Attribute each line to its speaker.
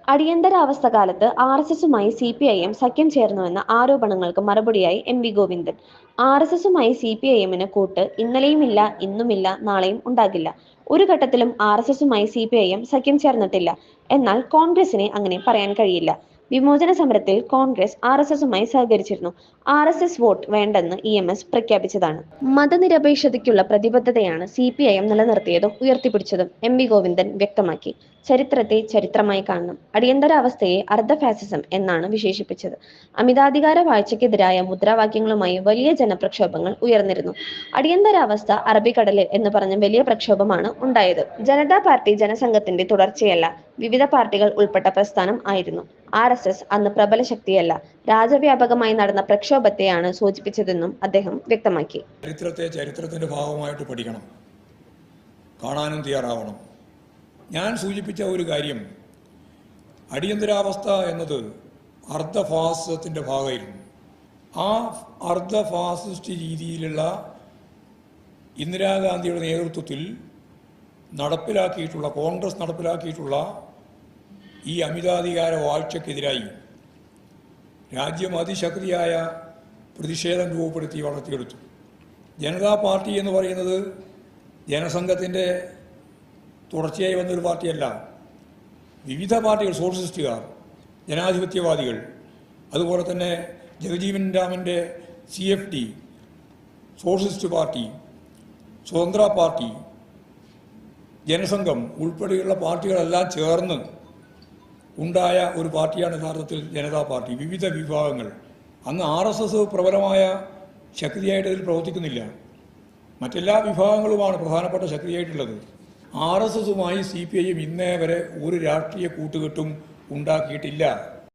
Speaker 1: അടിയന്തരാവസ്ഥ കാലത്ത് ആർഎസ്എസുമായി സിപിഐഎം സഖ്യം ചേർന്നുവെന്ന ആരോപണങ്ങൾക്ക് മറുപടിയായി എം.വി. ഗോവിന്ദൻ. ആർഎസ്എസുമായി സിപിഐഎമ്മിന് കൂട്ട് ഇന്നലെയുമില്ല, ഇന്നുമില്ല, നാളെയും ഉണ്ടാകില്ല. ഒരു ഘട്ടത്തിലും ആർഎസ്എസുമായി സിപിഐഎം സഖ്യം ചേർന്നിട്ടില്ല. എന്നാൽ കോൺഗ്രസിന് അങ്ങനെ പറയാൻ കഴിയില്ല. വിമോചന സമരത്തിൽ കോൺഗ്രസ് ആർഎസ്എസുമായി സഹകരിച്ചിരുന്നു. ആർഎസ്എസ് വോട്ട് വേണ്ടെന്ന് ഇഎംഎസ് പ്രഖ്യാപിച്ചതാണ്. മതനിരപേക്ഷതയ്ക്കുള്ള പ്രതിബദ്ധതയാണ് സിപിഐഎം നിലനിർത്തിയതും ഉയർത്തിപ്പിടിച്ചതും എം.വി. ഗോവിന്ദൻ വ്യക്തമാക്കി. ചരിത്രത്തെ ചരിത്രമായി കാണണം. അടിയന്തരാവസ്ഥയെ അർദ്ധ ഫാസിസം എന്നാണ് വിശേഷിപ്പിച്ചത്. അമിതാധികാര വാഴ്ചയ്ക്കെതിരായ മുദ്രാവാക്യങ്ങളുമായി വലിയ ജനപ്രക്ഷോഭങ്ങൾ ഉയർന്നിരുന്നു. അടിയന്തരാവസ്ഥ അറബിക്കടലിൽ എന്ന് പറഞ്ഞ വലിയ പ്രക്ഷോഭമാണ് ഉണ്ടായത്. ജനതാ പാർട്ടി ജനസംഘത്തിന്റെ തുടർച്ചയല്ല, വിവിധ പാർട്ടികൾ ഉൾപ്പെട്ട പ്രസ്ഥാനം ആയിരുന്നു. ആർഎസ്എസ് അന്ന് പ്രബല ശക്തിയല്ല, രാജ്യവ്യാപകമായി നടന്ന പ്രക്ഷോഭത്തെയാണ് സൂചിപ്പിച്ചതെന്നും അദ്ദേഹം വ്യക്തമാക്കി.
Speaker 2: ചരിത്രത്തെ ചരിത്രത്തിന്റെ ഭാഗമായിട്ട് പഠിക്കണം, കാണാനും തയ്യാറാവണം. ഞാൻ സൂചിപ്പിച്ച ഒരു കാര്യം, അടിയന്തരാവസ്ഥ എന്നത് അർദ്ധ ഫാസിസത്തിൻ്റെ ഭാഗമായിരുന്നു. ആ അർദ്ധ ഫാസിസ്റ്റ് രീതിയിലുള്ള ഇന്ദിരാഗാന്ധിയുടെ നേതൃത്വത്തിൽ നടപ്പിലാക്കിയിട്ടുള്ള, കോൺഗ്രസ് നടപ്പിലാക്കിയിട്ടുള്ള ഈ അമിതാധികാര വാഴ്ചക്കെതിരായി രാജ്യം അതിശക്തിയായ പ്രതിഷേധം രൂപപ്പെടുത്തി വളർത്തിയെടുത്തു. ജനതാ പാർട്ടി എന്ന് പറയുന്നത് ജനസംഘത്തിൻ്റെ തുടർച്ചയായി വന്നൊരു പാർട്ടിയല്ല. വിവിധ പാർട്ടികൾ, സോഷ്യലിസ്റ്റുകാർ, ജനാധിപത്യവാദികൾ, അതുപോലെ തന്നെ ജഗജീവൻ രാമൻ്റെ CFD, സോഷ്യലിസ്റ്റ് പാർട്ടി, സ്വതന്ത്ര പാർട്ടി, ജനസംഘം ഉൾപ്പെടെയുള്ള പാർട്ടികളെല്ലാം ചേർന്ന് ഉണ്ടായ ഒരു പാർട്ടിയാണ് യഥാർത്ഥത്തിൽ ജനതാ പാർട്ടി. വിവിധ വിഭാഗങ്ങൾ. അന്ന് RSS പ്രബലമായ ശക്തിയായിട്ട് ഇതിൽ പ്രവർത്തിക്കുന്നില്ല. മറ്റെല്ലാ വിഭാഗങ്ങളുമാണ് പ്രധാനപ്പെട്ട ശക്തിയായിട്ടുള്ളത്. RSSുമായി CPIM ഇന്നേ വരെ ഒരു രാഷ്ട്രീയ കൂട്ടുകെട്ടും ഉണ്ടാക്കിയിട്ടില്ല.